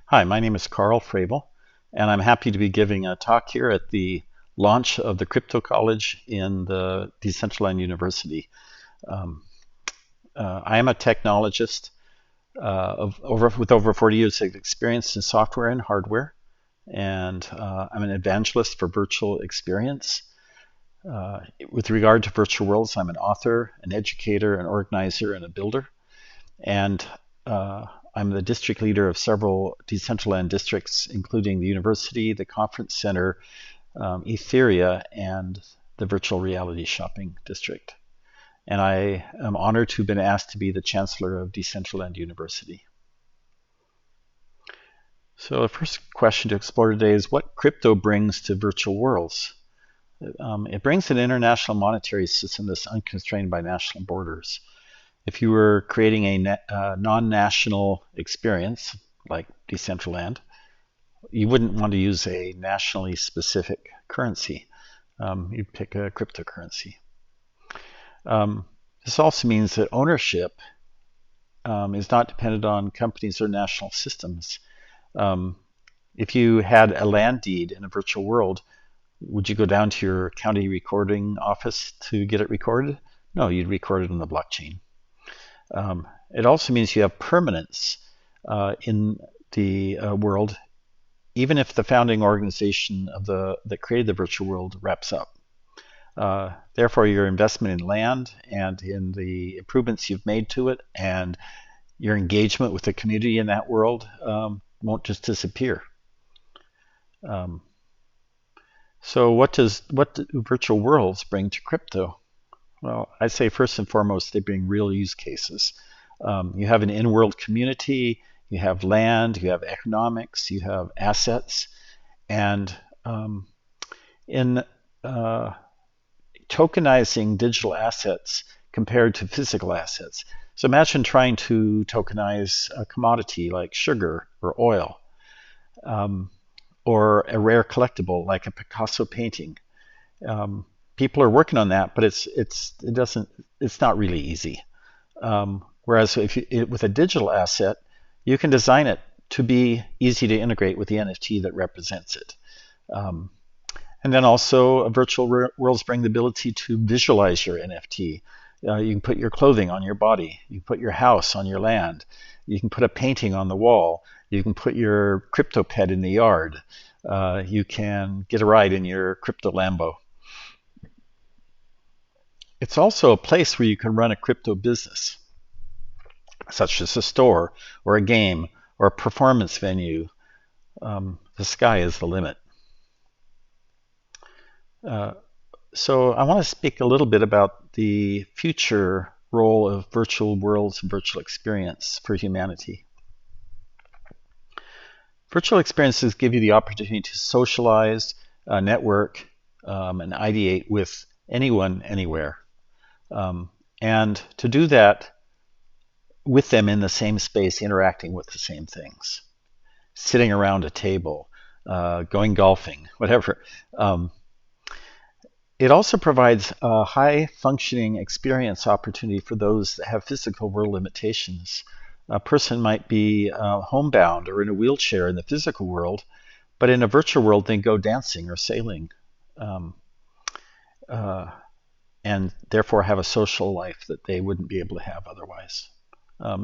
Hi, my name is Carl Fravel, and I'm happy to be giving a talk here at the launch of the Crypto College in the Decentraland University. Um, I am a technologist with over 40 years of experience in software and hardware, and I'm an evangelist for virtual experience. With regard to virtual worlds, I'm an author, an educator, an organizer, and a builder. And I'm the district leader of several Decentraland districts, including the university, the conference center, Etheria, and the virtual reality shopping district. And I am honored to have been asked to be the chancellor of Decentraland University. So the first question to explore today is what crypto brings to virtual worlds. It brings an international monetary system that's unconstrained by national borders. If you were creating a non-national experience like Decentraland, you wouldn't want to use a nationally specific currency. You'd pick a cryptocurrency. This also means that ownership is not dependent on companies or national systems. If you had a land deed in a virtual world, would you go down to your county recording office to get it recorded? No, you'd record it on the blockchain. It also means you have permanence in the world, even if the founding organization of that created the virtual world wraps up. Therefore, your investment in land and in the improvements you've made to it and your engagement with the community in that world won't just disappear. So what do virtual worlds bring to crypto? Well, I'd say first and foremost, they bring real use cases. You have an in-world community, you have land, you have economics, you have assets, and in tokenizing digital assets compared to physical assets. So imagine trying to tokenize a commodity like sugar or oil, or a rare collectible like a Picasso painting. People are working on that, but it's not really easy. Whereas with a digital asset, you can design it to be easy to integrate with the NFT that represents it. And then also virtual worlds bring the ability to visualize your NFT. You can put your clothing on your body. You can put your house on your land. You can put a painting on the wall. You can put your crypto pet in the yard. You can get a ride in your crypto Lambo. It's also a place where you can run a crypto business, such as a store or a game or a performance venue. The sky is the limit. So I want to speak a little bit about the future role of virtual worlds and virtual experience for humanity. Virtual experiences give you the opportunity to socialize, network, and ideate with anyone, anywhere. And to do that with them in the same space, interacting with the same things, sitting around a table, going golfing, whatever. It also provides a high-functioning experience opportunity for those that have physical world limitations. A person might be homebound or in a wheelchair in the physical world, but in a virtual world they go dancing or sailing, and therefore have a social life that they wouldn't be able to have otherwise,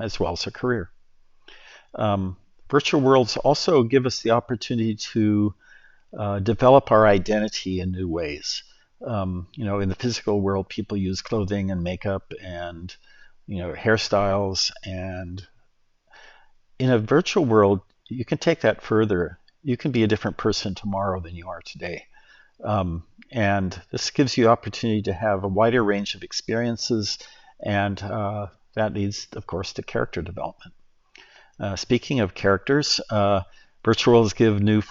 as well as a career. Virtual worlds also give us the opportunity to develop our identity in new ways. In the physical world, people use clothing and makeup and hairstyles, and in a virtual world, you can take that further. You can be a different person tomorrow than you are today. And this gives you opportunity to have a wider range of experiences, and that leads, of course, to character development. Speaking of characters, virtual worlds give new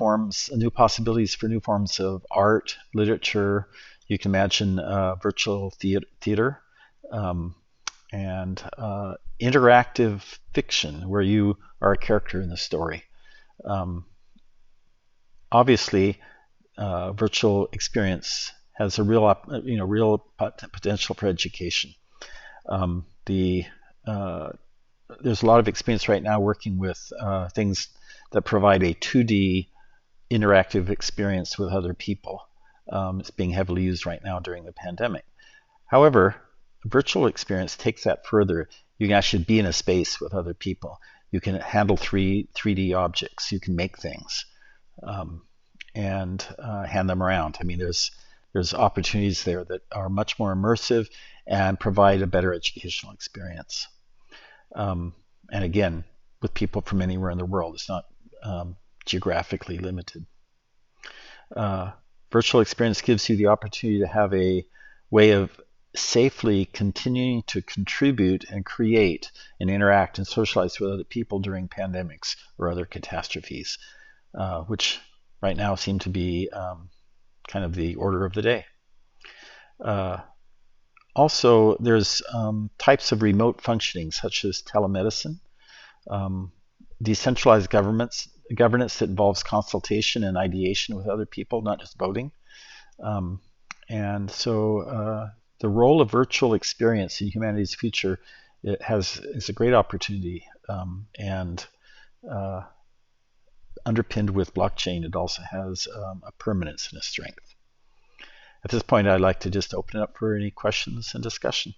possibilities for new forms of art, literature. You can imagine virtual theater and interactive fiction where you are a character in the story. Obviously, virtual experience has a real potential for education. The there's a lot of experience right now working with things that provide a 2D interactive experience with other people. It's being heavily used right now during the pandemic. However, a virtual experience takes that further. You can actually be in a space with other people. You can handle 3D objects. You can make things um, and hand them around. I mean, there's opportunities there that are much more immersive and provide a better educational experience. Um, and again, with people from anywhere in the world, it's not geographically limited. Uh, Virtual experience gives you the opportunity to have a way of safely continuing to contribute and create and interact and socialize with other people during pandemics or other catastrophes, which right now seem to be kind of the order of the day. Uh, Also, there's types of remote functioning, such as telemedicine, um, decentralized governance that involves consultation and ideation with other people, not just voting. Um, and so the role of virtual experience in humanity's future is a great opportunity, and uh, underpinned with blockchain, it also has a permanence and a strength. At this point, I'd like to just open it up for any questions and discussion.